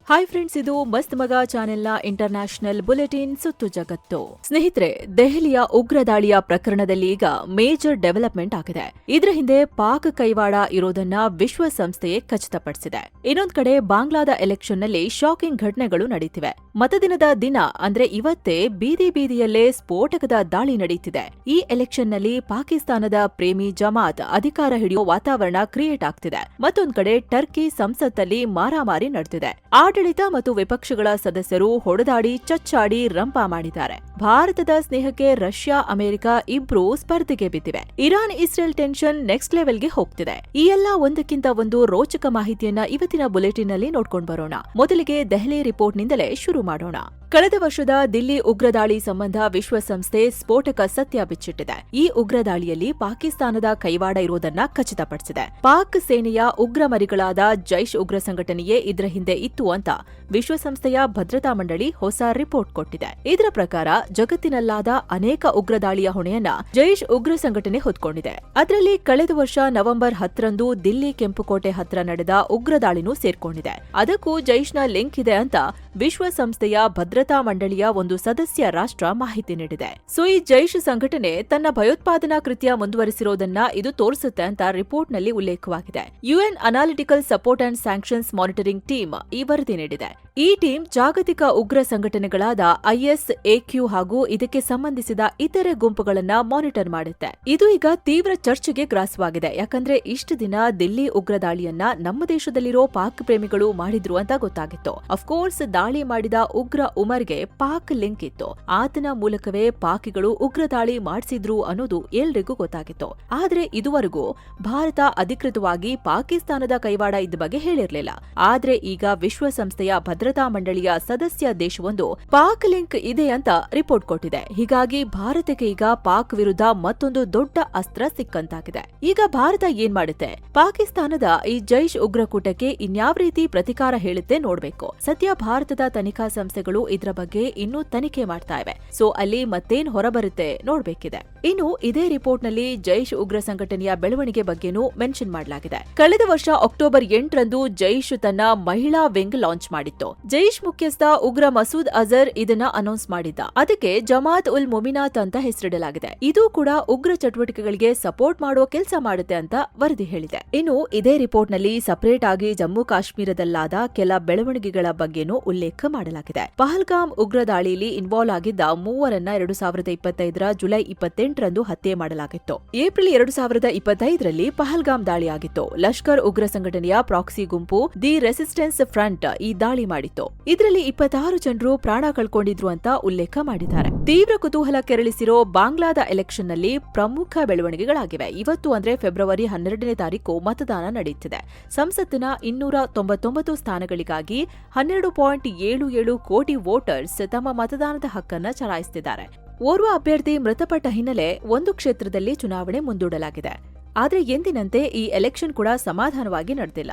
Hi friends, ಇದು ಮಸ್ತ್ ಮಗ ಚಾನೆಲ್ನ ಇಂಟರ್ನ್ಯಾಷನಲ್ ಬುಲೆಟಿನ್ ಸುತ್ತು ಜಗತ್ತು. ಸ್ನೇಹಿತರೆ, ದೆಹಲಿಯ ಉಗ್ರ ದಾಳಿಯ ಪ್ರಕರಣದಲ್ಲಿ ಈಗ ಮೇಜರ್ ಡೆವಲಪ್ಮೆಂಟ್ ಆಗಿದೆ. ಇದರ ಹಿಂದೆ ಪಾಕ್ ಕೈವಾಡ ಇರೋದನ್ನ ವಿಶ್ವಸಂಸ್ಥೆಯೇ ಖಚಿತಪಡಿಸಿದೆ. ಇನ್ನೊಂದ್ ಕಡೆ ಬಾಂಗ್ಲಾದ ಎಲೆಕ್ಷನ್ನಲ್ಲಿ ಶಾಕಿಂಗ್ ಘಟನೆಗಳು ನಡೀತಿವೆ. ಮತದಿನದ ದಿನ ಅಂದ್ರೆ ಇವತ್ತೇ ಬೀದಿ ಬೀದಿಯಲ್ಲೇ ಸ್ಫೋಟಕದ ದಾಳಿ ನಡೀತಿದೆ. ಈ ಎಲೆಕ್ಷನ್ನಲ್ಲಿ ಪಾಕಿಸ್ತಾನದ ಪ್ರೇಮಿ ಜಮಾತ್ ಅಧಿಕಾರ ಹಿಡಿಯೋ ವಾತಾವರಣ ಕ್ರಿಯೇಟ್ ಆಗ್ತಿದೆ. ಮತ್ತೊಂದ್ ಕಡೆ ಟರ್ಕಿ ಸಂಸತ್ತಲ್ಲಿ ಮಾರಾಮಾರಿ ನಡೆದಿದೆ. ಆಡಳಿತ ಮತ್ತು ವಿಪಕ್ಷಗಳ ಸದಸ್ಯರು ಹೊಡೆದಾಡಿ ಚಚ್ಚಾಡಿ ರಂಪ ಮಾಡಿದ್ದಾರೆ. ಭಾರತದ ಸ್ನೇಹಕ್ಕೆ ರಷ್ಯಾ, ಅಮೆರಿಕ ಇಬ್ರು ಸ್ಪರ್ಧೆಗೆ ಬಿದ್ದಿವೆ. ಇರಾನ್ ಇಸ್ರೇಲ್ ಟೆನ್ಷನ್ ನೆಕ್ಸ್ಟ್ ಲೆವೆಲ್ಗೆ ಹೋಗ್ತಿದೆ. ಈ ಎಲ್ಲ ಒಂದಕ್ಕಿಂತ ಒಂದು ರೋಚಕ ಮಾಹಿತಿಯನ್ನ ಇವತ್ತಿನ ಬುಲೆಟಿನ್ ನಲ್ಲಿ ನೋಡ್ಕೊಂಡು ಬರೋಣ. ಮೊದಲಿಗೆ ದೆಹಲಿ ರಿಪೋರ್ಟ್ನಿಂದಲೇ ಶುರು ಮಾಡೋಣ. ಕಳೆದ ವರ್ಷದ ದಿಲ್ಲಿ ಉಗ್ರದಾಳಿ ಸಂಬಂಧ ವಿಶ್ವಸಂಸ್ಥೆ ಸ್ಫೋಟಕ ಸತ್ಯ ಬಿಚ್ಚಿಟ್ಟಿದೆ. ಈ ಉಗ್ರದಾಳಿಯಲ್ಲಿ ಪಾಕಿಸ್ತಾನದ ಕೈವಾಡ ಇರುವುದನ್ನ ಖಚಿತಪಡಿಸಿದೆ. ಪಾಕ್ ಸೇನೆಯ ಉಗ್ರ ಮರಿಗಳಾದ ಜೈಷ್ ಉಗ್ರ ಸಂಘಟನೆಯೇ ಇದರ ಹಿಂದೆ ಇತ್ತು ಅಂತ ವಿಶ್ವಸಂಸ್ಥೆಯ ಭದ್ರತಾ ಮಂಡಳಿ ಹೊಸ ರಿಪೋರ್ಟ್ ಕೊಟ್ಟಿದೆ. ಇದರ ಪ್ರಕಾರ ಜಗತ್ತಿನಲ್ಲಾದ ಅನೇಕ ಉಗ್ರದಾಳಿಯ ಹೊಣೆಯನ್ನ ಜೈಷ್ ಉಗ್ರ ಸಂಘಟನೆ ಹೊತ್ಕೊಂಡಿದೆ. ಅದರಲ್ಲಿ ಕಳೆದ ವರ್ಷ ನವೆಂಬರ್ 10ರಂದು ದಿಲ್ಲಿ ಕೆಂಪುಕೋಟೆ ಹತ್ರ ನಡೆದ ಉಗ್ರದಾಳಿನೂ ಸೇರ್ಕೊಂಡಿದೆ. ಅದಕ್ಕೂ ಜೈಷ್ನ ಲಿಂಕ್ ಇದೆ ಅಂತ ವಿಶ್ವಸಂಸ್ಥೆಯ ಭದ್ರತಾ ಮಂಡಳಿಯ ಒಂದು ಸದಸ್ಯ ರಾಷ್ಟ್ರ ಮಾಹಿತಿ ನೀಡಿದೆ. ಸೊ ಈ ಜೈಷ್ ಸಂಘಟನೆ ತನ್ನ ಭಯೋತ್ಪಾದನಾ ಕೃತ್ಯ ಮುಂದುವರಿಸಿರೋದನ್ನ ಇದು ತೋರಿಸುತ್ತೆ ಅಂತ ರಿಪೋರ್ಟ್ನಲ್ಲಿ ಉಲ್ಲೇಖವಾಗಿದೆ. UN analytical support and sanctions monitoring team ಈ ವರದಿ ನೀಡಿದೆ. ಈ ಟೀಮ್ ಜಾಗತಿಕ ಉಗ್ರ ಸಂಘಟನೆಗಳಾದ ಐಎಸ್, ಎಕ್ಯೂ ಹಾಗೂ ಇದಕ್ಕೆ ಸಂಬಂಧಿಸಿದ ಇತರೆ ಗುಂಪುಗಳನ್ನ ಮಾನಿಟರ್ ಮಾಡುತ್ತೆ. ಇದು ಈಗ ತೀವ್ರ ಚರ್ಚೆಗೆ ಗ್ರಾಸವಾಗಿದೆ. ಯಾಕಂದ್ರೆ ಇಷ್ಟು ದಿನ ದಿಲ್ಲಿ ಉಗ್ರ ದಾಳಿಯನ್ನ ನಮ್ಮ ದೇಶದಲ್ಲಿರೋ ಪಾಕ್ ಪ್ರೇಮಿಗಳು ಮಾಡಿದ್ರು ಅಂತ ಗೊತ್ತಾಗಿತ್ತು. ಅಫ್ಕೋರ್ಸ್ ದಾಳಿ ಮಾಡಿದ ಉಗ್ರ ಉಮರ್ಗೆ ಪಾಕ್ ಲಿಂಕ್ ಇತ್ತು. ಆತನ ಮೂಲಕವೇ ಪಾಕಿಗಳು ಉಗ್ರ ದಾಳಿ ಮಾಡಿಸಿದ್ರು ಅನ್ನೋದು ಎಲ್ರಿಗೂ ಗೊತ್ತಾಗಿತ್ತು. ಆದ್ರೆ ಇದುವರೆಗೂ ಭಾರತ ಅಧಿಕೃತವಾಗಿ ಪಾಕಿಸ್ತಾನದ ಕೈವಾಡ ಇದ್ದ ಬಗ್ಗೆ ಹೇಳಿರ್ಲಿಲ್ಲ. ಆದ್ರೆ ಈಗ ವಿಶ್ವಸಂಸ್ಥೆಯ ಭದ್ರತಾ ಮಂಡಳಿಯ ಸದಸ್ಯ ದೇಶವೊಂದು ಪಾಕ್ ಲಿಂಕ್ ಇದೆ ಅಂತ ರಿಪೋರ್ಟ್ ಕೊಟ್ಟಿದೆ. ಹೀಗಾಗಿ ಭಾರತಕ್ಕೆ ಈಗ ಪಾಕ್ ವಿರುದ್ಧ ಮತ್ತೊಂದು ದೊಡ್ಡ ಅಸ್ತ್ರ ಸಿಕ್ಕಂತಾಗಿದೆ. ಈಗ ಭಾರತ ಏನ್ ಮಾಡುತ್ತೆ? ಪಾಕಿಸ್ತಾನದ ಈ ಜೈಷ್ ಉಗ್ರಕೂಟಕ್ಕೆ ಇನ್ಯಾವ ರೀತಿ ಪ್ರತಿಕಾರ ಹೇಳುತ್ತೆ ನೋಡ್ಬೇಕು. ಸದ್ಯ ಭಾರತದ ತನಿಖಾ ಸಂಸ್ಥೆಗಳು ಇದರ ಬಗ್ಗೆ ಇನ್ನೂ ತನಿಖೆ ಮಾಡ್ತಾ ಇವೆ. ಸೊ ಅಲ್ಲಿ ಮತ್ತೇನ್ ಹೊರಬರುತ್ತೆ ನೋಡ್ಬೇಕಿದೆ. ಇನ್ನು ಇದೇ ರಿಪೋರ್ಟ್ ನಲ್ಲಿ ಜೈಷ್ ಉಗ್ರ ಸಂಘಟನೆಯ ಬೆಳವಣಿಗೆ ಬಗ್ಗೆನೂ ಮೆನ್ಷನ್ ಮಾಡಲಾಗಿದೆ. ಕಳೆದ ವರ್ಷ ಅಕ್ಟೋಬರ್ 8ರಂದು ಜೈಷ್ ತನ್ನ ಮಹಿಳಾ ವಿಂಗ್ ಲಾಂಚ್ ಮಾಡಿತ್ತು. ಜೈಷ್ ಮುಖ್ಯಸ್ಥ ಉಗ್ರ ಮಸೂದ್ ಅಜರ್ ಇದನ್ನ ಅನೌನ್ಸ್ ಮಾಡಿದ್ದ. ಅದಕ್ಕೆ ಜಮಾತ್ ಉಲ್ ಮುಮಿನಾತ್ ಅಂತ ಹೆಸರಿಡಲಾಗಿದೆ. ಇದು ಕೂಡ ಉಗ್ರ ಚಟುವಟಿಕೆಗಳಿಗೆ ಸಪೋರ್ಟ್ ಮಾಡುವ ಕೆಲಸ ಮಾಡುತ್ತೆ ಅಂತ ವರದಿ ಹೇಳಿದೆ. ಇನ್ನು ಇದೇ ರಿಪೋರ್ಟ್ ನಲ್ಲಿ ಸಪರೇಟ್ ಆಗಿ ಜಮ್ಮು ಕಾಶ್ಮೀರದಲ್ಲಾದ ಕೆಲ ಬೆಳವಣಿಗೆಗಳ ಬಗ್ಗೆನೂ ಉಲ್ಲೇಖ ಮಾಡಲಾಗಿದೆ. ಪಹಲ್ಗಾಮ್ ಉಗ್ರ ದಾಳಿಯಲ್ಲಿ ಇನ್ವಾಲ್ವ್ ಆಗಿದ್ದ ಮೂವರನ್ನ 2025ರ ಜುಲೈ 28ರಂದು ಹತ್ಯೆ ಮಾಡಲಾಗಿತ್ತು. ಏಪ್ರಿಲ್ 2025ರಲ್ಲಿ ಪಹಲ್ಗಾಮ್ ದಾಳಿಯಾಗಿತ್ತು. ಲಷ್ಕರ್ ಉಗ್ರ ಸಂಘಟನೆಯ ಪ್ರಾಕ್ಸಿ ಗುಂಪು ದಿ ರೆಸಿಸ್ಟೆನ್ಸ್ ಫ್ರಂಟ್ ಈ ದಾಳಿ ಮಾಡಿತ್ತು. ಇದರಲ್ಲಿ 26 ಜನರು ಪ್ರಾಣ ಕಳ್ಕೊಂಡಿದ್ರು ಅಂತ ಉಲ್ಲೇಖ ಮಾಡಿದ್ದಾರೆ. ತೀವ್ರ ಕುತೂಹಲ ಕೆರಳಿಸಿರೋ ಬಾಂಗ್ಲಾದ ಎಲೆಕ್ಷನ್ ನಲ್ಲಿ ಪ್ರಮುಖ ಬೆಳವಣಿಗೆಗಳಾಗಿವೆ. ಇವತ್ತು ಅಂದ್ರೆ ಫೆಬ್ರವರಿ 12ನೇ ತಾರೀಕು ಮತದಾನ ನಡೆಯುತ್ತಿದೆ. ಸಂಸತ್ತಿನ 299 ಸ್ಥಾನಗಳಿಗಾಗಿ 12.77 ಕೋಟಿ ವೋಟರ್ಸ್ ತಮ್ಮ ಮತದಾನದ ಹಕ್ಕನ್ನ ಚಲಾಯಿಸುತ್ತಿದ್ದಾರೆ. ಓರ್ವ ಅಭ್ಯರ್ಥಿ ಮೃತಪಟ್ಟ ಹಿನ್ನೆಲೆ ಒಂದು ಕ್ಷೇತ್ರದಲ್ಲಿ ಚುನಾವಣೆ ಮುಂದೂಡಲಾಗಿದೆ. ಆದರೆ ಎಂದಿನಂತೆ ಈ ಎಲೆಕ್ಷನ್ ಕೂಡ ಸಮಾಧಾನವಾಗಿ ನಡೆದಿಲ್ಲ.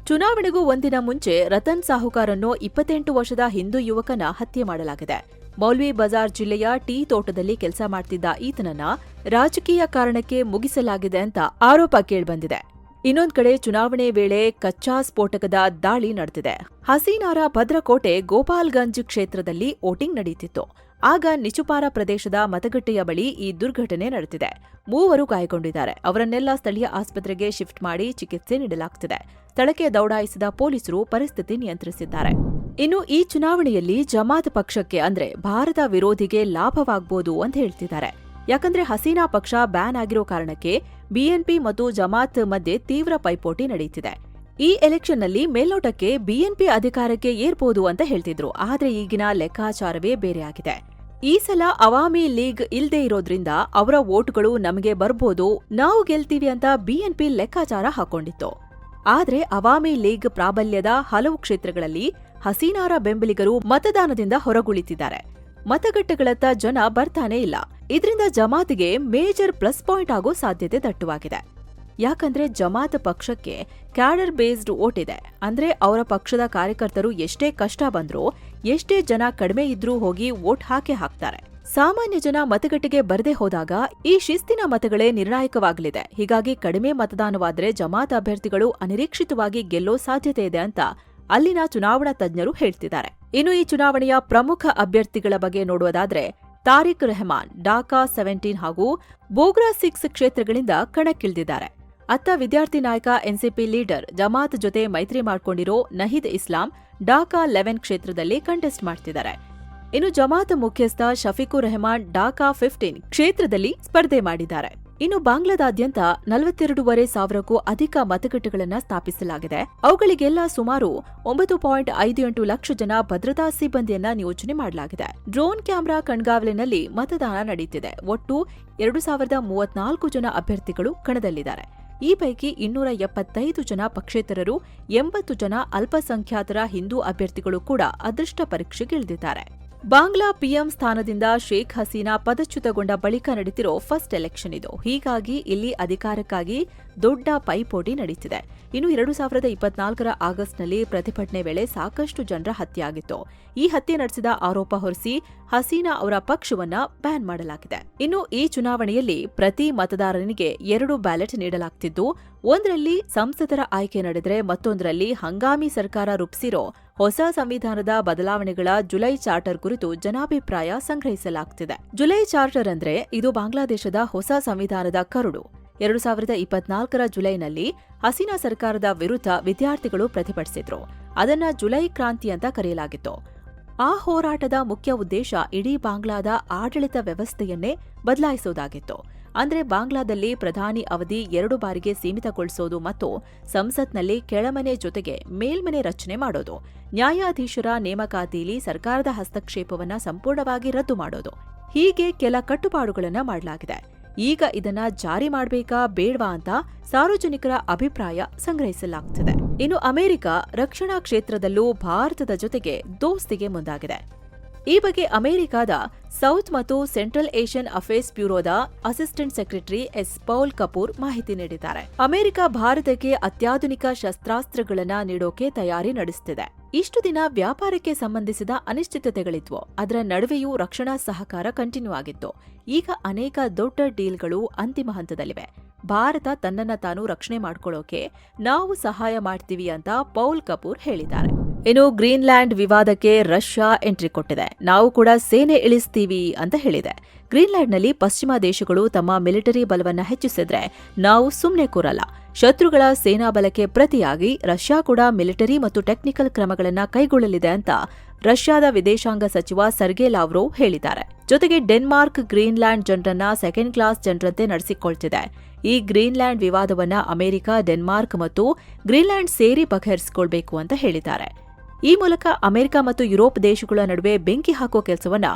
ಚುನಾವಣೆಗೂ ಒಂದಿನ ಮುಂಚೆ ರತನ್ ಸಾಹುಕಾರನ್ನು 28 ವರ್ಷದ ಹಿಂದೂ ಯುವಕನ ಹತ್ಯೆ ಮಾಡಲಾಗಿದೆ. ಮೌಲ್ವಿ ಬಜಾರ್ ಜಿಲ್ಲೆಯ ಟೀ ತೋಟದಲ್ಲಿ ಕೆಲಸ ಮಾಡ್ತಿದ್ದ ಈತನನ್ನ ರಾಜಕೀಯ ಕಾರಣಕ್ಕೆ ಮುಗಿಸಲಾಗಿದೆ ಅಂತ ಆರೋಪ ಕೇಳಿಬಂದಿದೆ. ಇನ್ನೊಂದ್ ಕಡೆ ಚುನಾವಣೆ ವೇಳೆ ಕಚ್ಚಾ ಸ್ಫೋಟಕದ ದಾಳಿ ನಡೆದಿದೆ. ಹಸೀನಾರ ಭದ್ರಕೋಟೆ ಗೋಪಾಲ್ಗಂಜ್ ಕ್ಷೇತ್ರದಲ್ಲಿ ವೋಟಿಂಗ್ ನಡೆಯುತ್ತಿತ್ತು. ಆಗ ನಿಚುಪಾರ ಪ್ರದೇಶದ ಮತಗಟ್ಟೆಯ ಬಳಿ ಈ ದುರ್ಘಟನೆ ನಡೆದಿದೆ. 3 ಗಾಯಗೊಂಡಿದ್ದಾರೆ. ಅವರನ್ನೆಲ್ಲ ಸ್ಥಳೀಯ ಆಸ್ಪತ್ರೆಗೆ ಶಿಫ್ಟ್ ಮಾಡಿ ಚಿಕಿತ್ಸೆ ನೀಡಲಾಗುತ್ತಿದೆ. ಸ್ಥಳಕ್ಕೆ ದೌಡಾಯಿಸಿದ ಪೊಲೀಸರು ಪರಿಸ್ಥಿತಿ ನಿಯಂತ್ರಿಸಿದ್ದಾರೆ. ಇನ್ನು ಈ ಚುನಾವಣೆಯಲ್ಲಿ ಜಮಾತ್ ಪಕ್ಷಕ್ಕೆ ಅಂದ್ರೆ ಭಾರತ ವಿರೋಧಿಗೆ ಲಾಭವಾಗಬಹುದು ಅಂತ ಹೇಳ್ತಿದ್ದಾರೆ. ಯಾಕಂದ್ರೆ ಹಸೀನಾ ಪಕ್ಷ ಬ್ಯಾನ್ ಆಗಿರೋ ಕಾರಣಕ್ಕೆ ಬಿಎನ್ಪಿ ಮತ್ತು ಜಮಾತ್ ಮಧ್ಯೆ ತೀವ್ರ ಪೈಪೋಟಿ ನಡೆಯುತ್ತಿದೆ. ಈ ಎಲೆಕ್ಷನ್ನಲ್ಲಿ ಮೇಲ್ನೋಟಕ್ಕೆ ಬಿಎನ್ಪಿ ಅಧಿಕಾರಕ್ಕೆ ಏರ್ಬೋದು ಅಂತ ಹೇಳ್ತಿದ್ರು. ಆದ್ರೆ ಈಗಿನ ಲೆಕ್ಕಾಚಾರವೇ ಬೇರೆಯಾಗಿದೆ. ಈ ಸಲ ಅವಾಮಿ ಲೀಗ್ ಇಲ್ದೇ ಇರೋದ್ರಿಂದ ಅವರ ವೋಟ್ಗಳು ನಮಗೆ ಬರ್ಬೋದು, ನಾವು ಗೆಲ್ತೀವಿ ಅಂತ ಬಿಎನ್ಪಿ ಲೆಕ್ಕಾಚಾರ ಹಾಕೊಂಡಿತ್ತು. ಆದ್ರೆ ಅವಾಮಿ ಲೀಗ್ ಪ್ರಾಬಲ್ಯದ ಹಲವು ಕ್ಷೇತ್ರಗಳಲ್ಲಿ ಹಸೀನಾರ ಬೆಂಬಲಿಗರು ಮತದಾನದಿಂದ ಹೊರಗುಳಿತಿದ್ದಾರೆ. ಮತಗಟ್ಟೆಗಳತ್ತ ಜನ ಬರ್ತಾನೆ ಇಲ್ಲ. ಇದರಿಂದ ಜಮಾತ್ಗೆ ಮೇಜರ್ ಪ್ಲಸ್ ಪಾಯಿಂಟ್ ಆಗೋ ಸಾಧ್ಯತೆ ದಟ್ಟವಾಗಿದೆ. ಯಾಕಂದ್ರೆ ಜಮಾತ್ ಪಕ್ಷಕ್ಕೆ ಕ್ಯಾಡರ್ ಬೇಸ್ಡ್ ವೋಟ್ ಇದೆ. ಅಂದ್ರೆ ಅವರ ಪಕ್ಷದ ಕಾರ್ಯಕರ್ತರು ಎಷ್ಟೇ ಕಷ್ಟ ಬಂದ್ರೂ, ಎಷ್ಟೇ ಜನ ಕಡಿಮೆ ಇದ್ರೂ ಹೋಗಿ ವೋಟ್ ಹಾಕ್ತಾರೆ. ಸಾಮಾನ್ಯ ಜನ ಮತಗಟ್ಟೆಗೆ ಬರದೇ ಹೋದಾಗ ಈ ಶಿಸ್ತಿನ ಮತಗಳೇ ನಿರ್ಣಾಯಕವಾಗಲಿದೆ. ಹೀಗಾಗಿ ಕಡಿಮೆ ಮತದಾನವಾದರೆ ಜಮಾತ್ ಅಭ್ಯರ್ಥಿಗಳು ಅನಿರೀಕ್ಷಿತವಾಗಿ ಗೆಲ್ಲೋ ಸಾಧ್ಯತೆ ಇದೆ ಅಂತ ಅಲ್ಲಿನ ಚುನಾವಣಾ ತಜ್ಞರು ಹೇಳ್ತಿದ್ದಾರೆ. ಇನ್ನು ಈ ಚುನಾವಣೆಯ ಪ್ರಮುಖ ಅಭ್ಯರ್ಥಿಗಳ ಬಗ್ಗೆ ನೋಡುವುದಾದ್ರೆ ತಾರಿಕ್ ರೆಹಮಾನ್ ಢಾಕಾ 17 ಹಾಗೂ ಬೋಗ್ರಾ 6 ಕ್ಷೇತ್ರಗಳಿಂದ ಕಣಕ್ಕಿಳಿದಿದ್ದಾರೆ. ಅತ್ತ ವಿದ್ಯಾರ್ಥಿ ನಾಯಕ ಎನ್ಸಿಪಿ ಲೀಡರ್ ಜಮಾತ್ ಜೊತೆ ಮೈತ್ರಿ ಮಾಡಿಕೊಂಡಿರೋ ನಹೀದ್ ಇಸ್ಲಾಂ ಢಾಕಾ 11 ಕ್ಷೇತ್ರದಲ್ಲಿ ಕಂಟೆಸ್ಟ್ ಮಾಡ್ತಿದ್ದಾರೆ. ಇನ್ನು ಜಮಾತ್ ಮುಖ್ಯಸ್ಥ ಶಫೀಕುರ್ ರೆಹಮಾನ್ ಢಾಕಾ 15 ಕ್ಷೇತ್ರದಲ್ಲಿ ಸ್ಪರ್ಧೆ ಮಾಡಿದ್ದಾರೆ. ಇನ್ನು ಬಾಂಗ್ಲಾದಾದ್ಯಂತ 42,500ಕ್ಕೂ ಅಧಿಕ ಮತಗಟ್ಟೆಗಳನ್ನು ಸ್ಥಾಪಿಸಲಾಗಿದೆ. ಅವುಗಳಿಗೆಲ್ಲ ಸುಮಾರು 9.58 ಲಕ್ಷ ಜನ ಭದ್ರತಾ ಸಿಬ್ಬಂದಿಯನ್ನ ನಿಯೋಜನೆ ಮಾಡಲಾಗಿದೆ. ಡ್ರೋನ್ ಕ್ಯಾಮೆರಾ ಕಣ್ಗಾವಲಿನಲ್ಲಿ ಮತದಾನ ನಡೆಯುತ್ತಿದೆ. ಒಟ್ಟು 2,034 ಜನ ಅಭ್ಯರ್ಥಿಗಳು ಕಣದಲ್ಲಿದ್ದಾರೆ. ಈ ಪೈಕಿ 275 ಜನ ಪಕ್ಷೇತರರು, 80 ಜನ ಅಲ್ಪಸಂಖ್ಯಾತರ ಹಿಂದೂ ಅಭ್ಯರ್ಥಿಗಳು ಕೂಡ ಅದೃಷ್ಟ ಪರೀಕ್ಷೆಗಿಳಿದಿದ್ದಾರೆ. ಬಾಂಗ್ಲಾ ಪಿಎಂ ಸ್ಥಾನದಿಂದ ಶೇಖ್ ಹಸೀನಾ ಪದಚ್ಯುತಗೊಂಡ ಬಳಿಕ ನಡೆದಿರೋ ಫಸ್ಟ್ ಎಲೆಕ್ಷನ್ ಇದು. ಹೀಗಾಗಿ ಇಲ್ಲಿ ಅಧಿಕಾರಕ್ಕಾಗಿ ದೊಡ್ಡ ಪೈಪೋಟಿ ನಡೆಯುತ್ತಿದೆ. ಇನ್ನು 2024ರ ಆಗಸ್ಟ್ನಲ್ಲಿ ಪ್ರತಿಭಟನೆ ವೇಳೆ ಸಾಕಷ್ಟು ಜನರ ಹತ್ಯೆಯಾಗಿತ್ತು. ಈ ಹತ್ಯೆ ನಡೆಸಿದ ಆರೋಪ ಹೊರಿಸಿ ಹಸೀನಾ ಅವರ ಪಕ್ಷವನ್ನ ಬ್ಯಾನ್ ಮಾಡಲಾಗಿದೆ. ಇನ್ನು ಈ ಚುನಾವಣೆಯಲ್ಲಿ ಪ್ರತಿ ಮತದಾರನಿಗೆ 2 ಬ್ಯಾಲೆಟ್ ನೀಡಲಾಗ್ತಿದ್ದು, ಒಂದರಲ್ಲಿ ಸಂಸದರ ಆಯ್ಕೆ ನಡೆದರೆ ಮತ್ತೊಂದರಲ್ಲಿ ಹಂಗಾಮಿ ಸರ್ಕಾರ ರೂಪಿಸಿರೋ ಹೊಸ ಸಂವಿಧಾನದ ಬದಲಾವಣೆಗಳ ಜುಲೈ ಚಾರ್ಟರ್ ಕುರಿತು ಜನಾಭಿಪ್ರಾಯ ಸಂಗ್ರಹಿಸಲಾಗುತ್ತಿದೆ. ಜುಲೈ ಚಾರ್ಟರ್ ಅಂದ್ರೆ ಇದು ಬಾಂಗ್ಲಾದೇಶದ ಹೊಸ ಸಂವಿಧಾನದ ಕರಡು. 2024ರ ಜುಲೈನಲ್ಲಿ ಹಸೀನಾ ಸರ್ಕಾರದ ವಿರುದ್ಧ ವಿದ್ಯಾರ್ಥಿಗಳು ಪ್ರತಿಭಟಿಸಿದ್ರು. ಅದನ್ನ ಜುಲೈ ಕ್ರಾಂತಿ ಅಂತ ಕರೆಯಲಾಗಿತ್ತು. ಆ ಹೋರಾಟದ ಮುಖ್ಯ ಉದ್ದೇಶ ಇಡೀ ಬಾಂಗ್ಲಾದ ಆಡಳಿತ ವ್ಯವಸ್ಥೆಯನ್ನೇ ಬದಲಾಯಿಸುವುದಾಗಿತ್ತು. ಅಂದ್ರೆ ಬಾಂಗ್ಲಾದಲ್ಲಿ ಪ್ರಧಾನಿ ಅವಧಿ 2 ಬಾರಿಗೆ ಸೀಮಿತಗೊಳಿಸೋದು ಮತ್ತು ಸಂಸತ್ನಲ್ಲಿ ಕೆಳಮನೆ ಜೊತೆಗೆ ಮೇಲ್ಮನೆ ರಚನೆ ಮಾಡೋದು, ನ್ಯಾಯಾಧೀಶರ ನೇಮಕಾತಿಯಲ್ಲಿ ಸರ್ಕಾರದ ಹಸ್ತಕ್ಷೇಪವನ್ನ ಸಂಪೂರ್ಣವಾಗಿ ರದ್ದು ಮಾಡೋದು, ಹೀಗೆ ಕೆಲ ಕಟ್ಟುಪಾಡುಗಳನ್ನ ಮಾಡಲಾಗಿದೆ. ಈಗ ಇದನ್ನ ಜಾರಿ ಮಾಡಬೇಕಾ ಬೇಡ್ವಾ ಅಂತ ಸಾರ್ವಜನಿಕರ ಅಭಿಪ್ರಾಯ ಸಂಗ್ರಹಿಸಲಾಗುತ್ತಿದೆ. ಇನ್ನು ಅಮೆರಿಕ ರಕ್ಷಣಾ ಕ್ಷೇತ್ರದಲ್ಲೂ ಭಾರತದ ಜೊತೆಗೆ ದೋಸ್ತಿಗೆ ಮುಂದಾಗಿದೆ. ಈ ಬಗ್ಗೆ ಅಮೆರಿಕದ ಸೌತ್ ಮತ್ತು ಸೆಂಟ್ರಲ್ ಏಷ್ಯನ್ ಅಫೇರ್ಸ್ ಬ್ಯೂರೋದ assistant secretary S Paul Kapur ಮಾಹಿತಿ ನೀಡಿದ್ದಾರೆ. ಅಮೆರಿಕ ಭಾರತಕ್ಕೆ ಅತ್ಯಾಧುನಿಕ ಶಸ್ತ್ರಾಸ್ತ್ರಗಳನ್ನ ನೀಡೋಕೆ ತಯಾರಿ ನಡೆಸುತ್ತಿದೆ. ಇಷ್ಟು ದಿನ ವ್ಯಾಪಾರಕ್ಕೆ ಸಂಬಂಧಿಸಿದ ಅನಿಶ್ಚಿತತೆಗಳಿದ್ವು. ಅದರ ನಡುವೆಯೂ ರಕ್ಷಣಾ ಸಹಕಾರ ಕಂಟಿನ್ಯೂ ಆಗಿತ್ತು. ಈಗ ಅನೇಕ ದೊಡ್ಡ ಡೀಲ್ಗಳು ಅಂತಿಮ ಹಂತದಲ್ಲಿವೆ. ಭಾರತ ತನ್ನನ್ನ ತಾನು ರಕ್ಷಣೆ ಮಾಡ್ಕೊಳ್ಳೋಕೆ ನಾವು ಸಹಾಯ ಮಾಡ್ತೀವಿ ಅಂತ ಪೌಲ್ ಕಪೂರ್ ಹೇಳಿದ್ದಾರೆ. ಇನ್ನು ಗ್ರೀನ್ಲ್ಯಾಂಡ್ ವಿವಾದಕ್ಕೆ ರಷ್ಯಾ ಎಂಟ್ರಿ ಕೊಟ್ಟಿದೆ. ನಾವು ಕೂಡ ಸೇನೆ ಇಳಿಸ್ತೀವಿ ಅಂತ ಹೇಳಿದೆ. ಗ್ರೀನ್ಲ್ಯಾಂಡ್ನಲ್ಲಿ ಪಶ್ಚಿಮ ದೇಶಗಳು ತಮ್ಮ ಮಿಲಿಟರಿ ಬಲವನ್ನ ಹೆಚ್ಚಿಸಿದ್ರೆ ನಾವು ಸುಮ್ಮನೆ ಕೂರಲ್ಲ. ಶತ್ರುಗಳ ಸೇನಾ ಬಲಕ್ಕೆ ಪ್ರತಿಯಾಗಿ ರಷ್ಯಾ ಕೂಡ ಮಿಲಿಟರಿ ಮತ್ತು ಟೆಕ್ನಿಕಲ್ ಕ್ರಮಗಳನ್ನ ಕೈಗೊಳ್ಳಲಿದೆ ಅಂತ ರಷ್ಯಾದ ವಿದೇಶಾಂಗ ಸಚಿವ ಸರ್ಗೆ ಲಾವ್ರೋವ್ ಹೇಳಿದ್ದಾರೆ. ಜೊತೆಗೆ ಡೆನ್ಮಾರ್ಕ್ ಗ್ರೀನ್ಲ್ಯಾಂಡ್ ಜನರನ್ನ ಸೆಕೆಂಡ್ ಕ್ಲಾಸ್ ಜನರಂತೆ ನಡೆಸಿಕೊಳ್ತಿದೆ. ಈ ಗ್ರೀನ್ಲ್ಯಾಂಡ್ ವಿವಾದವನ್ನ ಅಮೆರಿಕ, ಡೆನ್ಮಾರ್ಕ್ ಮತ್ತು ಗ್ರೀನ್ಲ್ಯಾಂಡ್ ಸೇರಿ ಬಗೆಹರಿಸಿಕೊಳ್ಬೇಕು ಅಂತ ಹೇಳಿದ್ದಾರೆ. ಈ ಮೂಲಕ ಅಮೆರಿಕ ಮತ್ತು ಯುರೋಪ್ ದೇಶಗಳ ನಡುವೆ ಬೆಂಕಿ ಹಾಕೋ ಕೆಲಸವನ್ನ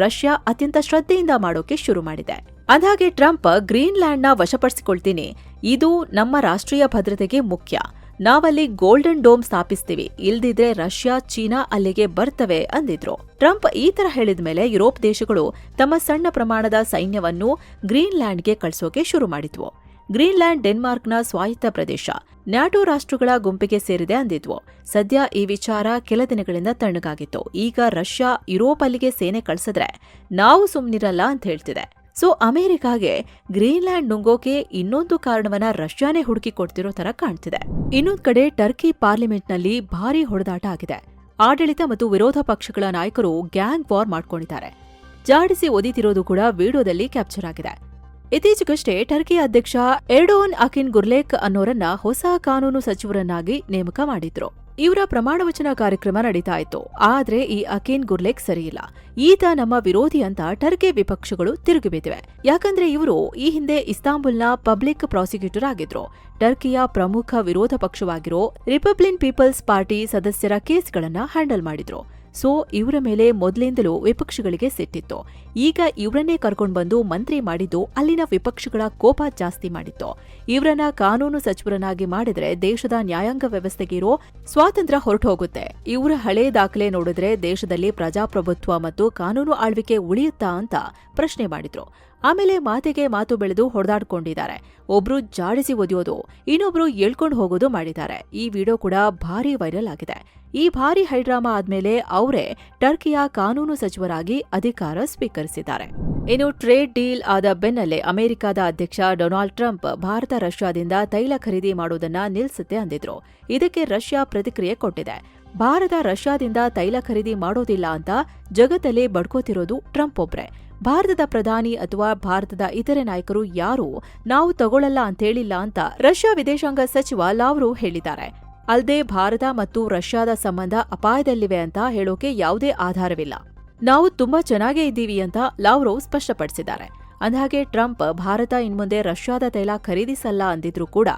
ರಷ್ಯಾ ಅತ್ಯಂತ ಶ್ರದ್ಧೆಯಿಂದ ಮಾಡೋಕೆ ಶುರು ಮಾಡಿದೆ. ಅಂದ್ಹಾಗೆ ಟ್ರಂಪ್ ಗ್ರೀನ್ಲ್ಯಾಂಡ್ನ ವಶಪಡಿಸಿಕೊಳ್ತೀನಿ, ಇದು ನಮ್ಮ ರಾಷ್ಟ್ರೀಯ ಭದ್ರತೆಗೆ ಮುಖ್ಯ, ನಾವಲ್ಲಿ ಗೋಲ್ಡನ್ ಡೋಮ್ ಸ್ಥಾಪಿಸ್ತೀವಿ, ಇಲ್ದಿದ್ರೆ ರಷ್ಯಾ, ಚೀನಾ ಅಲ್ಲಿಗೆ ಬರ್ತವೆ ಅಂದಿದ್ರು. ಟ್ರಂಪ್ ಈ ತರ ಹೇಳಿದ ಮೇಲೆ ಯುರೋಪ್ ದೇಶಗಳು ತಮ್ಮ ಸಣ್ಣ ಪ್ರಮಾಣದ ಸೈನ್ಯವನ್ನು ಗ್ರೀನ್ಲ್ಯಾಂಡ್ಗೆ ಕಳಿಸೋಕೆ ಶುರು ಮಾಡಿದ್ವು. ಗ್ರೀನ್ಲ್ಯಾಂಡ್ ಡೆನ್ಮಾರ್ಕ್ನ ಸ್ವಾಯತ್ತ ಪ್ರದೇಶ, ನ್ಯಾಟೋ ರಾಷ್ಟ್ರಗಳ ಗುಂಪಿಗೆ ಸೇರಿದೆ ಅಂದಿದ್ವು. ಸದ್ಯ ಈ ವಿಚಾರ ಕೆಲ ದಿನಗಳಿಂದ ತಣ್ಣಗಾಗಿತ್ತು. ಈಗ ರಷ್ಯಾ ಯುರೋಪ್ ಅಲ್ಲಿಗೆ ಸೇನೆ ಕಳಿಸಿದ್ರೆ ನಾವು ಸುಮ್ಮನಿರಲ್ಲ ಅಂತ ಹೇಳ್ತಿದೆ. ಸೊ ಅಮೆರಿಕಾಗೆ ಗ್ರೀನ್ಲ್ಯಾಂಡ್ ನುಂಗೋಕೆ ಇನ್ನೊಂದು ಕಾರಣವನ್ನ ರಷ್ಯಾನೇ ಹುಡುಕಿ ಕೊಡ್ತಿರೋ ತರ ಕಾಣ್ತಿದೆ. ಇನ್ನೊಂದ್ ಕಡೆ ಟರ್ಕಿ ಪಾರ್ಲಿಮೆಂಟ್ನಲ್ಲಿ ಭಾರೀ ಹೊಡೆದಾಟ ಆಗಿದೆ. ಆಡಳಿತ ಮತ್ತು ವಿರೋಧ ಪಕ್ಷಗಳ ನಾಯಕರು ಗ್ಯಾಂಗ್ ವಾರ್ ಮಾಡ್ಕೊಂಡಿದ್ದಾರೆ. ಜಾಡಿಸಿ ಒದಿತಿರೋದು ಕೂಡ ವಿಡಿಯೋದಲ್ಲಿ ಕ್ಯಾಪ್ಚರ್ ಆಗಿದೆ. ಇತ್ತೀಚೆಗಷ್ಟೇ ಟರ್ಕಿ ಅಧ್ಯಕ್ಷ ಎರ್ಡೋನ್ ಅಕಿನ್ ಗುರ್ಲೇಕ್ ಅನ್ನೋರನ್ನ ಹೊಸ ಕಾನೂನು ಸಚಿವರನ್ನಾಗಿ ನೇಮಕ ಮಾಡಿದ್ರು. ಇವರ ಪ್ರಮಾಣವಚನ ಕಾರ್ಯಕ್ರಮ ನಡೀತಾ ಇತ್ತು. ಆದ್ರೆ ಈ ಅಕಿನ್ ಗುರ್ಲೇಕ್ ಸರಿಯಿಲ್ಲ, ಈತ ನಮ್ಮ ವಿರೋಧಿ ಅಂತ ಟರ್ಕಿ ವಿಪಕ್ಷಗಳು ತಿರುಗಿಬಿದ್ದಿವೆ. ಯಾಕಂದ್ರೆ ಇವರು ಈ ಹಿಂದೆ ಇಸ್ತಾಂಬುಲ್ನ ಪಬ್ಲಿಕ್ ಪ್ರಾಸಿಕ್ಯೂಟರ್ ಆಗಿದ್ರು. ಟರ್ಕಿಯ ಪ್ರಮುಖ ವಿರೋಧ ಪಕ್ಷವಾಗಿರೋ ರಿಪಬ್ಲಿಕನ್ ಪೀಪಲ್ಸ್ ಪಾರ್ಟಿ ಸದಸ್ಯರ ಕೇಸ್ಗಳನ್ನ ಹ್ಯಾಂಡಲ್ ಮಾಡಿದ್ರು. ಸೊ ಇವರ ಮೇಲೆ ಮೊದಲಿಂದಲೂ ವಿಪಕ್ಷಗಳಿಗೆ ಸಿಟ್ಟಿತ್ತು. ಈಗ ಇವರನ್ನೇ ಕರ್ಕೊಂಡು ಬಂದು ಮಂತ್ರಿ ಮಾಡಿದ್ದು ಅಲ್ಲಿನ ವಿಪಕ್ಷಗಳ ಕೋಪ ಜಾಸ್ತಿ ಮಾಡಿತ್ತು. ಇವರನ್ನ ಕಾನೂನು ಸಚಿವರನ್ನಾಗಿ ಮಾಡಿದ್ರೆ ದೇಶದ ನ್ಯಾಯಾಂಗ ವ್ಯವಸ್ಥೆಗೆ ಇರೋ ಸ್ವಾತಂತ್ರ್ಯ ಹೊರಟು ಹೋಗುತ್ತೆ. ಇವರ ಹಳೆ ದಾಖಲೆ ನೋಡಿದ್ರೆ ದೇಶದಲ್ಲಿ ಪ್ರಜಾಪ್ರಭುತ್ವ ಮತ್ತು ಕಾನೂನು ಆಳ್ವಿಕೆ ಉಳಿಯುತ್ತಾ ಅಂತ ಪ್ರಶ್ನೆ ಮಾಡಿದ್ರು. ಆಮೇಲೆ ಮಾತಿಗೆ ಮಾತು ಬೆಳೆದು ಹೊಡೆದಾಡ್ಕೊಂಡಿದ್ದಾರೆ. ಒಬ್ರು ಜಾಡಿಸಿ ಒದಿಯೋದು, ಇನ್ನೊಬ್ರು ಎಳ್ಕೊಂಡು ಹೋಗೋದು ಮಾಡಿದ್ದಾರೆ. ಈ ವಿಡಿಯೋ ಕೂಡ ಭಾರಿ ವೈರಲ್ ಆಗಿದೆ. ಈ ಭಾರಿ ಹೈಡ್ರಾಮಾ ಆದ್ಮೇಲೆ ಅವರೇ ಟರ್ಕಿಯ ಕಾನೂನು ಸಚಿವರಾಗಿ ಅಧಿಕಾರ ಸ್ವೀಕರಿಸಿದ್ದಾರೆ. ಇನ್ನು ಟ್ರೇಡ್ ಡೀಲ್ ಆದ ಬೆನ್ನಲ್ಲೇ ಅಮೆರಿಕದ ಅಧ್ಯಕ್ಷ ಡೊನಾಲ್ಡ್ ಟ್ರಂಪ್ ಭಾರತ ರಷ್ಯಾದಿಂದ ತೈಲ ಖರೀದಿ ಮಾಡೋದನ್ನ ನಿಲ್ಲಿಸುತ್ತೆ ಅಂದಿದ್ರು. ಇದಕ್ಕೆ ರಷ್ಯಾ ಪ್ರತಿಕ್ರಿಯೆ ಕೊಟ್ಟಿದೆ. ಭಾರತ ರಷ್ಯಾದಿಂದ ತೈಲ ಖರೀದಿ ಮಾಡೋದಿಲ್ಲ ಅಂತ ಜಗತ್ತಲ್ಲೇ ಬಡ್ಕೋತಿರೋದು ಟ್ರಂಪ್ ಒಬ್ರೆ. ಭಾರತದ ಪ್ರಧಾನಿ ಅಥವಾ ಭಾರತದ ಇತರೆ ನಾಯಕರು ಯಾರೂ ನಾವು ತಗೊಳ್ಳಲ್ಲ ಅಂತೇಳಿಲ್ಲ ಅಂತ ರಷ್ಯಾ ವಿದೇಶಾಂಗ ಸಚಿವ ಲಾವ್ರೋವ್ ಹೇಳಿದ್ದಾರೆ. ಅಲ್ಲದೆ ಭಾರತ ಮತ್ತು ರಷ್ಯಾದ ಸಂಬಂಧ ಅಪಾಯದಲ್ಲಿವೆ ಅಂತ ಹೇಳೋಕೆ ಯಾವುದೇ ಆಧಾರವಿಲ್ಲ. ನಾವು ತುಂಬಾ ಚೆನ್ನಾಗೇ ಇದ್ದೀವಿ ಅಂತ ಲಾವ್ರೋವ್ ಸ್ಪಷ್ಟಪಡಿಸಿದ್ದಾರೆ. ಅಂದಹಾಗೆ ಟ್ರಂಪ್ ಭಾರತ ಇನ್ಮುಂದೆ ರಷ್ಯಾದ ತೈಲ ಖರೀದಿಸಲ್ಲ ಅಂದಿದ್ರೂ ಕೂಡ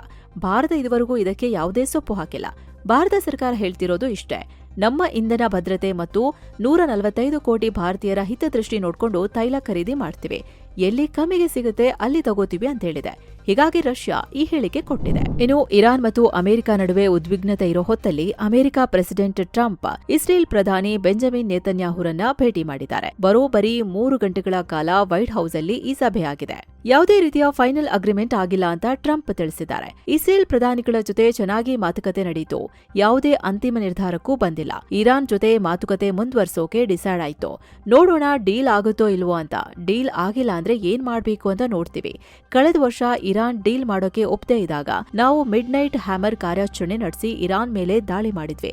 ಭಾರತ ಇದುವರೆಗೂ ಇದಕ್ಕೆ ಯಾವುದೇ ಸೊಪ್ಪು ಹಾಕಿಲ್ಲ. ಭಾರತ ಸರ್ಕಾರ ಹೇಳ್ತಿರೋದು ಇಷ್ಟೇ, ನಮ್ಮ ಇಂಧನ ಭದ್ರತೆ ಮತ್ತು 145 ಕೋಟಿ ಭಾರತೀಯರ ಹಿತದೃಷ್ಟಿ ನೋಡ್ಕೊಂಡು ತೈಲ ಖರೀದಿ ಮಾಡ್ತೀವಿ, ಎಲ್ಲಿ ಕಮ್ಮಿಗೆ ಸಿಗುತ್ತೆ ಅಲ್ಲಿ ತಗೋತೀವಿ ಅಂತ ಹೇಳಿದೆ. ಹೀಗಾಗಿ ರಷ್ಯಾ ಈ ಹೇಳಿಕೆ ಕೊಟ್ಟಿದೆ. ಇನ್ನು ಇರಾನ್ ಮತ್ತು ಅಮೆರಿಕ ನಡುವೆ ಉದ್ವಿಗ್ನತೆ ಇರೋ ಹೊತ್ತಲ್ಲಿ ಅಮೆರಿಕ ಪ್ರೆಸಿಡೆಂಟ್ ಟ್ರಂಪ್ ಇಸ್ರೇಲ್ ಪ್ರಧಾನಿ ಬೆಂಜಮಿನ್ ನೇತನ್ಯಾಹುರನ್ನ ಭೇಟಿ ಮಾಡಿದ್ದಾರೆ. ಬರೋಬ್ಬರಿ 3 ಗಂಟೆಗಳ ಕಾಲ ವೈಟ್ ಹೌಸ್ ಅಲ್ಲಿ ಈ ಸಭೆಯಾಗಿದೆ. ಯಾವುದೇ ರೀತಿಯ ಫೈನಲ್ ಅಗ್ರಿಮೆಂಟ್ ಆಗಿಲ್ಲ ಅಂತ ಟ್ರಂಪ್ ತಿಳಿಸಿದ್ದಾರೆ. ಇಸ್ರೇಲ್ ಪ್ರಧಾನಿಗಳ ಜೊತೆ ಚೆನ್ನಾಗಿ ಮಾತುಕತೆ ನಡೆಯಿತು, ಯಾವುದೇ ಅಂತಿಮ ನಿರ್ಧಾರಕ್ಕೂ ಬಂದಿಲ್ಲ. ಇರಾನ್ ಜೊತೆ ಮಾತುಕತೆ ಮುಂದುವರ್ಸೋಕೆ ಡಿಸೈಡ್ ಆಯ್ತು, ನೋಡೋಣ ಡೀಲ್ ಆಗುತ್ತೋ ಇಲ್ವೋ ಅಂತ. ಡೀಲ್ ಆಗಿಲ್ಲ ಅಂದ್ರೆ ಏನ್ ಮಾಡ್ಬೇಕು ಅಂತ ನೋಡ್ತೀವಿ. ಕಳೆದ ವರ್ಷ ಇರಾನ್ ಡೀಲ್ ಮಾಡೋಕೆ ಒಪ್ಪದೇ ಇದ್ದಾಗ ನಾವು ಮಿಡ್ ನೈಟ್ ಹ್ಯಾಮರ್ ಕಾರ್ಯಾಚರಣೆ ನಡೆಸಿ ಇರಾನ್ ಮೇಲೆ ದಾಳಿ ಮಾಡಿದ್ವಿ.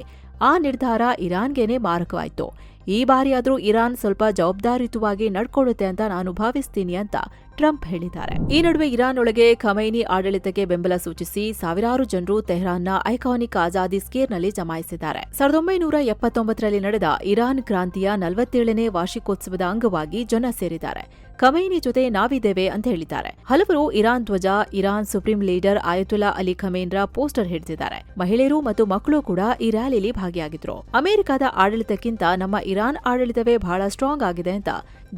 ಆ ನಿರ್ಧಾರ ಇರಾನ್ಗೇನೆ ಮಾರಕವಾಯ್ತು. ಈ ಬಾರಿಯಾದ್ರೂ ಇರಾನ್ ಸ್ವಲ್ಪ ಜವಾಬ್ದಾರಿಯುತವಾಗಿ ನಡ್ಕೊಳ್ಳುತ್ತೆ ಅಂತ ನಾನು ಭಾವಿಸ್ತೀನಿ ಅಂತ ಟ್ರಂಪ್ ಹೇಳಿದ್ದಾರೆ. ಈ ನಡುವೆ ಇರಾನ್ ಒಳಗೆ ಖಮೈನಿ ಆಡಳಿತಕ್ಕೆ ಬೆಂಬಲ ಸೂಚಿಸಿ ಸಾವಿರಾರು ಜನರು ತೆಹರಾನ್ನ ಐಕಾನಿಕ್ ಆಜಾದಿ ಸ್ಕ್ವೇರ್ನಲ್ಲಿ ಜಮಾಯಿಸಿದ್ದಾರೆ. 1979ರಲ್ಲಿ ನಡೆದ ಇರಾನ್ ಕ್ರಾಂತಿಯ 47ನೇ ವಾರ್ಷಿಕೋತ್ಸವದ ಅಂಗವಾಗಿ ಜನ ಸೇರಿದ್ದಾರೆ. ಖಮೈನಿ ಜೊತೆ ನಾವಿದ್ದೇವೆ ಅಂತ ಹೇಳಿದ್ದಾರೆ. ಹಲವರು ಇರಾನ್ ಧ್ವಜ, Iran supreme leader Ayatollah Ali ಖಮೇನ್ರ ಪೋಸ್ಟರ್ ಹಿಡಿದಿದ್ದಾರೆ. ಮಹಿಳೆಯರು ಮತ್ತು ಮಕ್ಕಳು ಕೂಡ ಈ ರ್ಯಾಲಿಯಲ್ಲಿ ಭಾಗಿಯಾಗಿದ್ರು. ಅಮೆರಿಕದ ಆಡಳಿತಕ್ಕಿಂತ ನಮ್ಮ ಇರಾನ್ ಆಡಳಿತವೇ ಬಹಳ ಸ್ಟ್ರಾಂಗ್ ಆಗಿದೆ ಅಂತ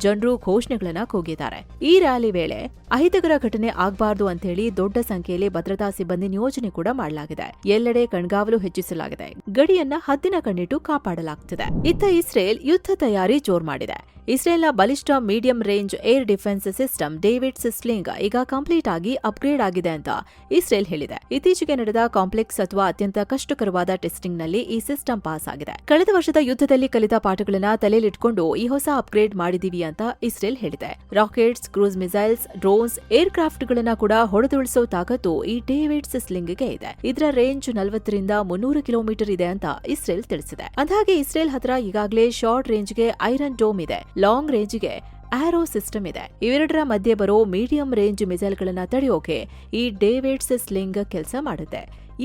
ಜನರು ಘೋಷಣೆಗಳನ್ನ ಕೂಗಿದ್ದಾರೆ. ಈ ರ್ಯಾಲಿ ವೇಳೆ ಅಹಿತಕರ ಘಟನೆ ಆಗಬಾರದು ಅಂತ ಹೇಳಿ ದೊಡ್ಡ ಸಂಖ್ಯೆಯಲ್ಲಿ ಭದ್ರತಾ ಸಿಬ್ಬಂದಿ ನಿಯೋಜನೆ ಕೂಡ ಮಾಡಲಾಗಿದೆ. ಎಲ್ಲೆಡೆ ಕಣ್ಗಾವಲು ಹೆಚ್ಚಿಸಲಾಗಿದೆ. ಗಡಿಯನ್ನ ಹದ್ದಿನ ಕಣ್ಣಿಟ್ಟು ಕಾಪಾಡಲಾಗುತ್ತಿದೆ. ಇತ್ತ ಇಸ್ರೇಲ್ ಯುದ್ಧ ತಯಾರಿ ಜೋರ್ ಮಾಡಿದೆ. ಇಸ್ರೇಲ್ನ ಬಲಿಷ್ಠ medium range air defence system David sling ಈಗ ಕಂಪ್ಲೀಟ್ ಆಗಿ ಅಪ್ಗ್ರೇಡ್ ಆಗಿದೆ ಅಂತ ಇಸ್ರೇಲ್ ಹೇಳಿದೆ. ಇತ್ತೀಚೆಗೆ ನಡೆದ ಕಾಂಪ್ಲೆಕ್ಸ್ ಅಥವಾ ಅತ್ಯಂತ ಕಷ್ಟಕರವಾದ ಟೆಸ್ಟಿಂಗ್ ನಲ್ಲಿ ಈ ಸಿಸ್ಟಮ್ ಪಾಸ್ ಆಗಿದೆ. ಕಳೆದ ವರ್ಷದ ಯುದ್ಧದಲ್ಲಿ ಕಲಿತ ಪಾಠಗಳನ್ನ ತಲೆಯಲ್ಲಿಟ್ಕೊಂಡು ಈ ಹೊಸ ಅಪ್ಗ್ರೇಡ್ ಮಾಡಿದೀವಿ ಅಂತ ಇಸ್ರೇಲ್ ಹೇಳಿದೆ. Rockets, cruise missiles, drones, air craft ಗಳನ್ನ ಕೂಡ ಹೊಡೆದುಳಿಸೋ ತಾಕತ್ತು ಈ ಡೇವಿಡ್ ಸ್ಲಿಂಗ್ಗೆ ಇದೆ. ಇದರ ರೇಂಜ್ 40 ರಿಂದ 300 ಕಿಲೋಮೀಟರ್ ಇದೆ ಅಂತ ಇಸ್ರೇಲ್ ತಿಳಿಸಿದೆ. ಅಂದಹಾಗೆ ಇಸ್ರೇಲ್ ಹತ್ರ ಈಗಾಗಲೇ ಶಾರ್ಟ್ ರೇಂಜ್ಗೆ ಐರನ್ ಡೋಮ್ ಇದೆ, ಲಾಂಗ್ ರೇಂಜ್ಗೆ ಆರೋ ಸಿಸ್ಟಮ್ ಇದೆ. ಇವೆರಡರ ಮಧ್ಯೆ ಬರೋ ಮೀಡಿಯಂ ರೇಂಜ್ ಮಿಸೈಲ್ಗಳನ್ನ ತಡೆಯೋಕೆ ಈ ಡೇವಿಡ್ ಸ್ಲಿಂಗ್ ಕೆಲಸ ಮಾಡುತ್ತೆ.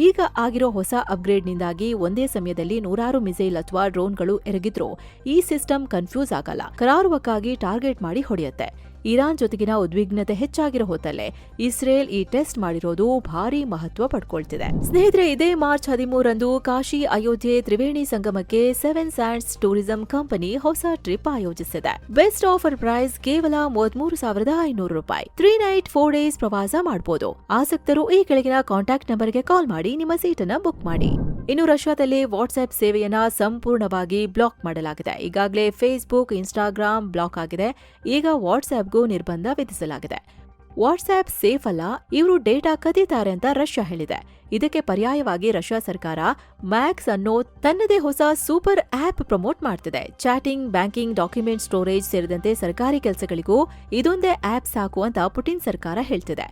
ಈಗ ಆಗಿರೋ ಹೊಸ ಅಪ್ಗ್ರೇಡ್ನಿಂದಾಗಿ ಒಂದೇ ಸಮಯದಲ್ಲಿ 100 ಮಿಸೈಲ್ ಅಥವಾ ಡ್ರೋನ್ಗಳು ಎರಗಿದ್ರೂ ಈ ಸಿಸ್ಟಮ್ ಕನ್ಫ್ಯೂಸ್ ಆಗಲ್ಲ, ಕರಾರುವಕ್ಕಾಗಿ ಟಾರ್ಗೆಟ್ ಮಾಡಿ ಹೊಡೆಯುತ್ತೆ. ಇರಾನ್ ಜೊತೆಗಿನ ಉದ್ವಿಗ್ನತೆ ಹೆಚ್ಚಾಗಿರೋ ಹೊತ್ತಲ್ಲೇ ಇಸ್ರೇಲ್ ಈ ಟೆಸ್ಟ್ ಮಾಡಿರೋದು ಭಾರಿ ಮಹತ್ವ ಪಡ್ಕೊಳ್ತಿದೆ. ಸ್ನೇಹಿತರೆ, ಇದೇ ಮಾರ್ಚ್ 13ರಂದು ಕಾಶಿ ಅಯೋಧ್ಯೆ ತ್ರಿವೇಣಿ ಸಂಗಮಕ್ಕೆ 7 ಸ್ಯಾಂಡ್ಸ್ ಟೂರಿಸಂ ಕಂಪನಿ ಹೊಸ ಟ್ರಿಪ್ ಆಯೋಜಿಸಿದೆ. ಬೆಸ್ಟ್ ಆಫರ್ ಪ್ರೈಸ್ ಕೇವಲ 33,500 ರೂಪಾಯಿ. 3 ನೈಟ್ 4 ಡೇಸ್ ಪ್ರವಾಸ ಮಾಡಬಹುದು. ಆಸಕ್ತರು ಈ ಕೆಳಗಿನ ಕಾಂಟ್ಯಾಕ್ಟ್ ನಂಬರ್ಗೆ ಕಾಲ್ ಮಾಡಿ ನಿಮ್ಮ ಸೀಟನ್ನ ಬುಕ್ ಮಾಡಿ. ಇನ್ನು ರಷ್ಯಾದಲ್ಲಿ ವಾಟ್ಸ್ಆಪ್ ಸೇವೆಯನ್ನ ಸಂಪೂರ್ಣವಾಗಿ ಬ್ಲಾಕ್ ಮಾಡಲಾಗಿದೆ. ಈಗಾಗಲೇ ಫೇಸ್ಬುಕ್, ಇನ್ಸ್ಟಾಗ್ರಾಮ್ ಬ್ಲಾಕ್ ಆಗಿದೆ. ಈಗ ವಾಟ್ಸ್ಆಪ್ಗೂ ನಿರ್ಬಂಧ ವಿಧಿಸಲಾಗಿದೆ. ವಾಟ್ಸ್ಆಪ್ ಸೇಫ್ ಅಲ್ಲ, ಇವರು ಡೇಟಾ ಕದೀತಾರೆ ಅಂತ ರಷ್ಯಾ ಹೇಳಿದೆ. ಇದಕ್ಕೆ ಪರ್ಯಾಯವಾಗಿ ರಷ್ಯಾ ಸರ್ಕಾರ ಮ್ಯಾಕ್ಸ್ ಅನ್ನೋ ತನ್ನದೇ ಹೊಸ ಸೂಪರ್ ಆಪ್ ಪ್ರಮೋಟ್ ಮಾಡ್ತಿದೆ. ಚಾಟಿಂಗ್, ಬ್ಯಾಂಕಿಂಗ್, ಡಾಕ್ಯುಮೆಂಟ್ ಸ್ಟೋರೇಜ್ ಸೇರಿದಂತೆ ಸರ್ಕಾರಿ ಕೆಲಸಗಳಿಗೂ ಇದೊಂದೇ ಆಪ್ ಸಾಕು ಅಂತ ಪುಟಿನ್ ಸರ್ಕಾರ ಹೇಳ್ತಿದೆ.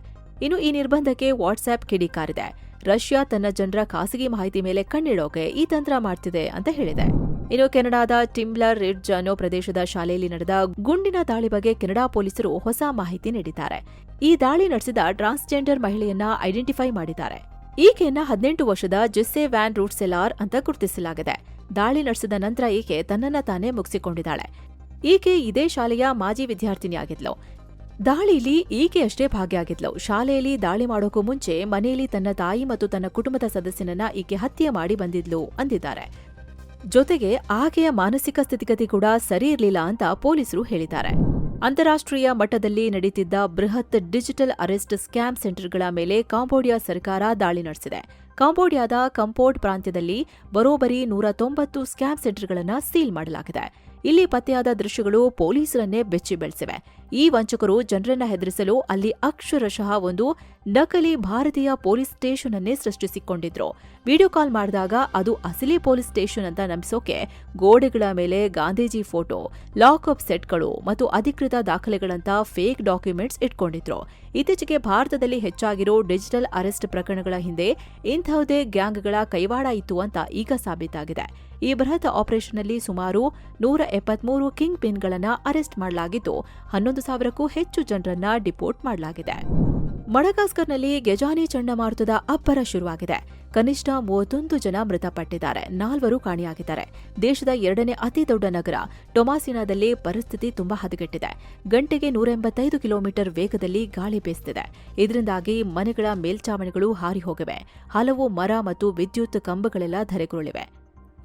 ಇನ್ನು ಈ ನಿರ್ಬಂಧಕ್ಕೆ ವಾಟ್ಸ್ಆಪ್ ಕಿಡಿಕಾರಿದೆ. ರಷ್ಯಾ ತನ್ನ ಜನರ ಖಾಸಗಿ ಮಾಹಿತಿ ಮೇಲೆ ಕಣ್ಣಿಡೋಕೆ ಈ ತಂತ್ರ ಮಾಡ್ತಿದೆ ಅಂತ ಹೇಳಿದೆ. ಇನ್ನು ಕೆನಡಾದ ಟಿಂಬ್ಲರ್ ರಿಡ್ಜ್ ಅನ್ನೋ ಪ್ರದೇಶದ ಶಾಲೆಯಲ್ಲಿ ನಡೆದ ಗುಂಡಿನ ದಾಳಿ ಬಗ್ಗೆ ಕೆನಡಾ ಪೊಲೀಸರು ಹೊಸ ಮಾಹಿತಿ ನೀಡಿದ್ದಾರೆ. ಈ ದಾಳಿ ನಡೆಸಿದ ಟ್ರಾನ್ಸ್ಜೆಂಡರ್ ಮಹಿಳೆಯನ್ನ ಐಡೆಂಟಿಫೈ ಮಾಡಿದ್ದಾರೆ. ಈಕೆಯನ್ನ 18 ವರ್ಷದ ಜೆಸ್ಸೆ ವ್ಯಾನ್ ರೂಟ್ಸೆಲಾರ್ ಅಂತ ಗುರುತಿಸಲಾಗಿದೆ. ದಾಳಿ ನಡೆಸಿದ ನಂತರ ಈಕೆ ತನ್ನನ್ನ ತಾನೇ ಮುಗಿಸಿಕೊಂಡಿದ್ದಾಳೆ. ಈಕೆ ಇದೇ ಶಾಲೆಯ ಮಾಜಿ ವಿದ್ಯಾರ್ಥಿನಿಯಾಗಿದ್ಲು. ದಾಳಿಲಿ ಈಕೆಯಷ್ಟೇ ಭಾಗಿಯಾಗಿದ್ಲು. ಶಾಲೆಯಲ್ಲಿ ದಾಳಿ ಮಾಡೋಕ್ಕೂ ಮುಂಚೆ ಮನೆಯಲ್ಲಿ ತನ್ನ ತಾಯಿ ಮತ್ತು ತನ್ನ ಕುಟುಂಬದ ಸದಸ್ಯನನ್ನ ಈಕೆ ಹತ್ಯೆ ಮಾಡಿ ಬಂದಿದ್ಲು ಅಂದಿದ್ದಾರೆ. ಜೊತೆಗೆ ಆಕೆಯ ಮಾನಸಿಕ ಸ್ಥಿತಿಗತಿ ಕೂಡ ಸರಿ ಇರಲಿಲ್ಲ ಅಂತ ಪೊಲೀಸರು ಹೇಳಿದ್ದಾರೆ. ಅಂತಾರಾಷ್ಟ್ರೀಯ ಮಟ್ಟದಲ್ಲಿ ನಡೆಯುತ್ತಿದ್ದ ಬೃಹತ್ ಡಿಜಿಟಲ್ ಅರೆಸ್ಟ್ ಸ್ಕ್ಯಾಮ್ ಸೆಂಟರ್ಗಳ ಮೇಲೆ ಕಾಂಬೋಡಿಯಾ ಸರ್ಕಾರ ದಾಳಿ ನಡೆಸಿದೆ. ಕಾಂಬೋಡಿಯಾದ ಕಂಪೋಟ್ ಪ್ರಾಂತ್ಯದಲ್ಲಿ ಬರೋಬ್ಬರಿ 190 ಸ್ಕ್ಯಾಮ್ ಸೆಂಟರ್ಗಳನ್ನು ಸೀಲ್ ಮಾಡಲಾಗಿದೆ. ಇಲ್ಲಿ ಪತ್ತೆಯಾದ ದೃಶ್ಯಗಳು ಪೊಲೀಸರನ್ನೇ ಬೆಚ್ಚಿ ಬೀಳಿಸಿವೆ. ಈ ವಂಚಕರು ಜನರನ್ನ ಹೆದರಿಸಲು ಅಲ್ಲಿ ಅಕ್ಷರಶಃ ಒಂದು ನಕಲಿ ಭಾರತೀಯ ಪೊಲೀಸ್ ಸ್ಟೇಷನ್ ಅನ್ನೇ ಸೃಷ್ಟಿಸಿಕೊಂಡಿದ್ರು. ವಿಡಿಯೋ ಕಾಲ್ ಮಾಡಿದಾಗ ಅದು ಅಸಲಿ ಪೊಲೀಸ್ ಸ್ಟೇಷನ್ ಅಂತ ನಂಬಿಸೋಕೆ ಗೋಡೆಗಳ ಮೇಲೆ ಗಾಂಧೀಜಿ ಫೋಟೋ, ಲಾಕ್ಅಪ್ ಸೆಟ್ಗಳು ಮತ್ತು ಅಧಿಕೃತ ದಾಖಲೆಗಳಂತ ಫೇಕ್ ಡಾಕ್ಯುಮೆಂಟ್ಸ್ ಇಟ್ಕೊಂಡಿದ್ರು. ಇತ್ತೀಚೆಗೆ ಭಾರತದಲ್ಲಿ ಹೆಚ್ಚಾಗಿರೋ ಡಿಜಿಟಲ್ ಅರೆಸ್ಟ್ ಪ್ರಕರಣಗಳ ಹಿಂದೆ ಇಂತಹುದೇ ಗ್ಯಾಂಗ್ಗಳ ಕೈವಾಡ ಇತ್ತು ಅಂತ ಈಗ ಸಾಬೀತಾಗಿದೆ. ಈ ಬೃಹತ್ ಆಪರೇಷನ್ನಲ್ಲಿ ಸುಮಾರು 173 ಕಿಂಗ್ ಪಿನ್ಗಳನ್ನ ಅರೆಸ್ಟ್ ಮಾಡಲಾಗಿದ್ದು 11,000ಕ್ಕೂ ಹೆಚ್ಚು ಜನರನ್ನ ಡಿಪೋರ್ಟ್ ಮಾಡಲಾಗಿದೆ. ಮಡಗಾಸ್ಕರ್ನಲ್ಲಿ ಗೆಜಾನಿ ಚಂಡಮಾರುತದ ಅಬ್ಬರ ಶುರುವಾಗಿದೆ. ಕನಿಷ್ಠ 31 ಜನ ಮೃತಪಟ್ಟಿದ್ದಾರೆ, 4 ಕಾಣೆಯಾಗಿದ್ದಾರೆ. ದೇಶದ 2ನೇ ಅತಿ ದೊಡ್ಡ ನಗರ ಟೊಮಾಸಿನಾದಲ್ಲಿ ಪರಿಸ್ಥಿತಿ ತುಂಬಾ ಹದಗೆಟ್ಟಿದೆ. ಗಂಟೆಗೆ 185 ಕಿಲೋಮೀಟರ್ ವೇಗದಲ್ಲಿ ಗಾಳಿ ಬೀಸುತ್ತಿದೆ. ಇದರಿಂದಾಗಿ ಮನೆಗಳ ಮೇಲ್ಚಾವಣಿಗಳು ಹಾರಿ ಹೋಗಿವೆ. ಹಲವು ಮರ ಮತ್ತು ವಿದ್ಯುತ್ ಕಂಬಗಳೆಲ್ಲ ಧರೆಗುರುಳಿವೆ.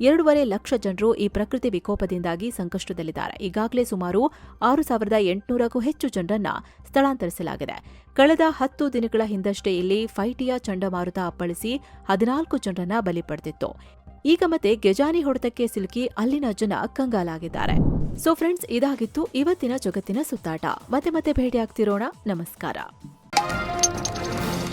2.5 ಲಕ್ಷ ಜನರು ಈ ಪ್ರಕೃತಿ ವಿಕೋಪದಿಂದಾಗಿ ಸಂಕಷ್ಟದಲ್ಲಿದ್ದಾರೆ. ಈಗಾಗಲೇ ಸುಮಾರು 6,800ಕ್ಕೂ ಹೆಚ್ಚು ಜನರನ್ನ ಸ್ಥಳಾಂತರಿಸಲಾಗಿದೆ. ಕಳೆದ 10 ದಿನಗಳ ಹಿಂದಷ್ಟೇ ಇಲ್ಲಿ ಫೈಟಿಯಾ ಚಂಡಮಾರುತ ಅಪ್ಪಳಿಸಿ 14 ಜನರನ್ನ ಬಲಿ ಪಡೆದಿತ್ತು. ಈಗ ಮತ್ತೆ ಗೆಜಾನಿ ಹೊಡೆತಕ್ಕೆ ಸಿಲುಕಿ ಅಲ್ಲಿನ ಜನ ಕಂಗಾಲಾಗಿದ್ದಾರೆ. ಸೊ ಫ್ರೆಂಡ್ಸ್, ಇದಾಗಿತ್ತು ಇವತ್ತಿನ ಜಗತ್ತಿನ ಸುತ್ತಾಟ. ಮತ್ತೆ ಭೇಟಿಯಾಗ್ತಿರೋಣ. ನಮಸ್ಕಾರ.